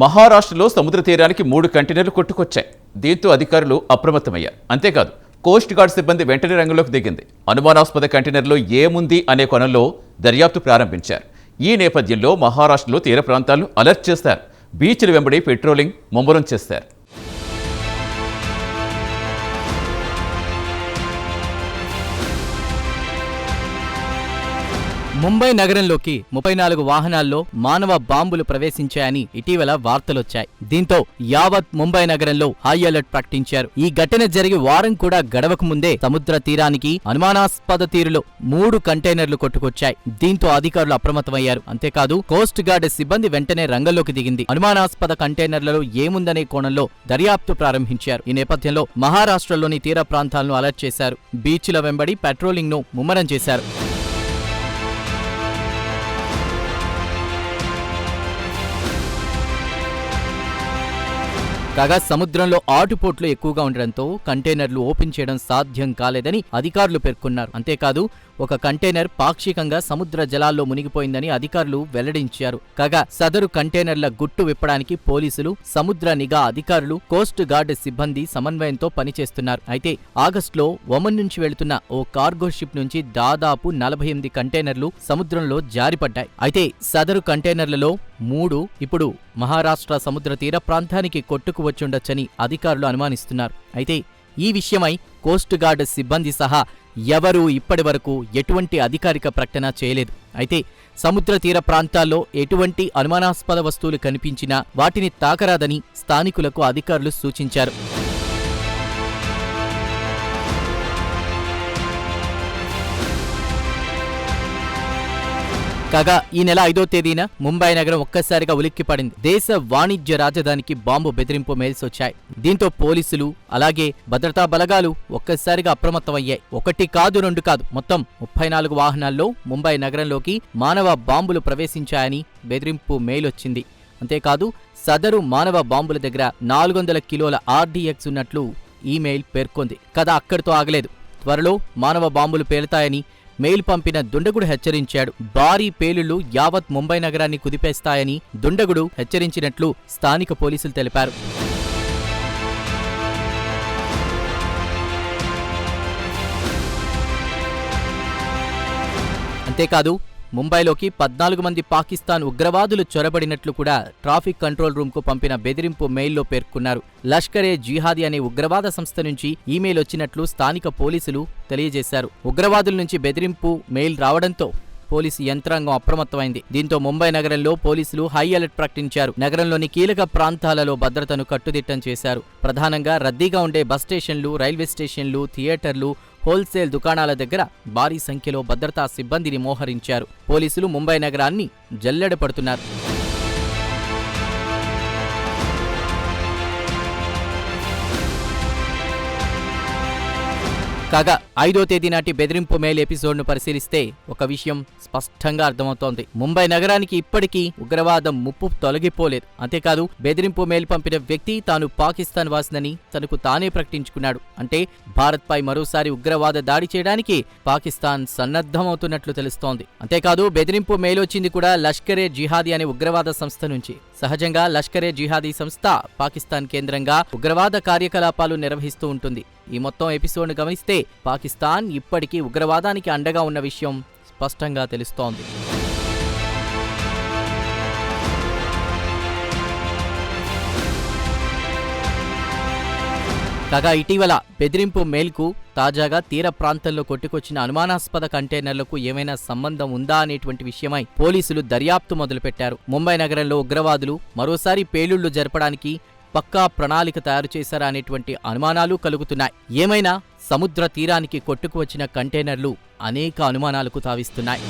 మహారాష్ట్రలో సముద్ర తీరానికి 3 కంటైనర్లు కొట్టుకొచ్చాయి. దీంతో అధికారులు అప్రమత్తమయ్యారు. అంతేకాదు కోస్ట్ గార్డ్ సిబ్బంది వెంటనే రంగంలోకి దిగింది. అనుమానాస్పద కంటైనర్లో ఏముంది అనే కోణంలో దర్యాప్తు ప్రారంభించారు. ఈ నేపథ్యంలో మహారాష్ట్రలో తీర ప్రాంతాలను అలర్ట్ చేశారు. బీచ్ల వెంబడి పెట్రోలింగ్ ముమ్మరం చేశారు. ముంబై నగరంలోకి 34 వాహనాల్లో మానవ బాంబులు ప్రవేశించాయని ఇటీవల వార్తలొచ్చాయి. దీంతో యావత్ ముంబై నగరంలో హై అలర్ట్ ప్రకటించారు. ఈ ఘటన జరిగి వారం కూడా గడవక ముందే సముద్ర తీరానికి అనుమానాస్పద తీరులో 3 కంటైనర్లు కొట్టుకొచ్చాయి. దీంతో అధికారులు అప్రమత్తమయ్యారు. అంతేకాదు కోస్ట్ గార్డ్ సిబ్బంది వెంటనే రంగంలోకి దిగింది. అనుమానాస్పద కంటైనర్లలో ఏముందనే కోణంలో దర్యాప్తు ప్రారంభించారు. ఈ నేపథ్యంలో మహారాష్ట్రలోని తీర ప్రాంతాలను అలర్ట్ చేశారు. బీచ్ల వెంబడి పెట్రోలింగ్ ను ముమ్మరం చేశారు. కాగా సముద్రంలో ఆటుపోట్లు ఎక్కువగా ఉండడంతో కంటైనర్లు ఓపెన్ చేయడం సాధ్యం కాలేదని అధికారులు పేర్కొన్నారు. అంతేకాదు ఒక కంటైనర్ పాక్షికంగా సముద్ర జలాల్లో మునిగిపోయిందని అధికారులు వెల్లడించారు. కాగా సదరు కంటైనర్ల గుట్టు విప్పడానికి పోలీసులు, సముద్ర నిఘా అధికారులు, కోస్ట్ గార్డ్ సిబ్బంది సమన్వయంతో పనిచేస్తున్నారు. అయితే ఆగస్టులో ఒమన్ నుంచి వెళుతున్న ఓ కార్గో షిప్ నుంచి దాదాపు 48 కంటైనర్లు సముద్రంలో జారిపడ్డాయి. అయితే సదరు కంటైనర్లలో 3 ఇప్పుడు మహారాష్ట్ర సముద్ర తీర ప్రాంతానికి కొట్టుకువచ్చుండొచ్చని అధికారులు అనుమానిస్తున్నారు. అయితే ఈ విషయమై కోస్ట్ గార్డ్ సిబ్బంది సహా ఎవరూ ఇప్పటివరకు ఎటువంటి అధికారిక ప్రకటన చేయలేదు. అయితే సముద్ర తీర ప్రాంతాల్లో ఎటువంటి అనుమానాస్పద వస్తువులు కనిపించినా వాటిని తాకరాదని స్థానికులకు అధికారులు సూచించారు. కాగా ఈ నెల 5వ తేదీన ముంబై నగరం ఒక్కసారిగా ఉలిక్కిపడింది. దేశ వాణిజ్య రాజధానికి బాంబు బెదిరింపు మెయిల్స్ వచ్చాయి. దీంతో పోలీసులు అలాగే భద్రతా బలగాలు ఒక్కసారిగా అప్రమత్తమయ్యాయి. 1 కాదు 2 కాదు మొత్తం 34 వాహనాల్లో ముంబై నగరంలోకి మానవ బాంబులు ప్రవేశించాయని బెదిరింపు మెయిల్ వచ్చింది. అంతేకాదు సదరు మానవ బాంబుల దగ్గర 400 కిలోల RDX ఉన్నట్లు ఈమెయిల్ పేర్కొంది. కథ అక్కడితో ఆగలేదు. త్వరలో మానవ బాంబులు పేలుతాయని మెయిల్ పంపిన దుండగుడు హెచ్చరించాడు. భారీ పేలుళ్లు యావత్ ముంబై నగరాన్ని కుదిపేస్తాయని దుండగుడు హెచ్చరించినట్లు స్థానిక పోలీసులు తెలిపారు. అంతేకాదు ముంబైలోకి 14 మంది పాకిస్తాన్ ఉగ్రవాదులు చొరబడినట్లు కూడా ట్రాఫిక్ కంట్రోల్ రూమ్కు పంపిన బెదిరింపు మెయిల్లో పేర్కొన్నారు. లష్కరే జిహాదీ అనే ఉగ్రవాద సంస్థ నుంచి ఈమెయిల్ వచ్చినట్లు స్థానిక పోలీసులు తెలియజేశారు. ఉగ్రవాదుల నుంచి బెదిరింపు మెయిల్ రావడంతో పోలీసు యంత్రాంగం అప్రమత్తమైంది. దీంతో ముంబై నగరంలో పోలీసులు హై అలర్ట్ ప్రకటించారు. నగరంలోని కీలక ప్రాంతాలలో భద్రతను కట్టుదిట్టం చేశారు. ప్రధానంగా రద్దీగా ఉండే బస్ స్టేషన్లు, రైల్వే స్టేషన్లు, థియేటర్లు, హోల్సేల్ దుకాణాల దగ్గర భారీ సంఖ్యలో భద్రతా సిబ్బందిని మోహరించారు. పోలీసులు ముంబై నగరాన్ని జల్లెడపడుతున్నారు. కాగా 5వ తేదీ నాటి బెదిరింపు మెయిల్ ఎపిసోడ్ను పరిశీలిస్తే ఒక విషయం స్పష్టంగా అర్థమవుతోంది. ముంబై నగరానికి ఇప్పటికీ ఉగ్రవాదం ముప్పు తొలగిపోలేదు. అంతేకాదు బెదిరింపు మెయిల్ పంపిన వ్యక్తి తాను పాకిస్తాన్ వాసినని తనకు తానే ప్రకటించుకున్నాడు. అంటే భారత్పై మరోసారి ఉగ్రవాద దాడి చేయడానికి పాకిస్తాన్ సన్నద్ధమవుతున్నట్లు తెలుస్తోంది. అంతేకాదు బెదిరింపు మెయిల్ వచ్చింది కూడా లష్కరే జిహాదీ అనే ఉగ్రవాద సంస్థ నుంచి. సహజంగా లష్కరే జిహాదీ సంస్థ పాకిస్తాన్ కేంద్రంగా ఉగ్రవాద కార్యకలాపాలు నిర్వహిస్తూ ఉంటుంది. ఈ మొత్తం ఎపిసోడ్ను గమనిస్తే పాకిస్తాన్ ఇప్పటికీ ఉగ్రవాదానికి అండగా ఉన్న విషయం స్పష్టంగా తెలుస్తోంది. కాగా ఇటీవల బెదిరింపు మెయిల్కు తాజాగా తీర ప్రాంతంలో కొట్టుకొచ్చిన అనుమానాస్పద కంటైనర్లకు ఏమైనా సంబంధం ఉందా అనేటువంటి విషయమై పోలీసులు దర్యాప్తు మొదలుపెట్టారు. ముంబై నగరంలో ఉగ్రవాదులు మరోసారి పేలుళ్లు జరపడానికి పక్కా ప్రణాళిక తయారు చేశారా అనేటువంటి అనుమానాలు కలుగుతున్నాయి. ఏమైనా సముద్ర తీరానికి కొట్టుకువచ్చిన కంటైనర్లు అనేక అనుమానాలకు తావిస్తున్నాయి.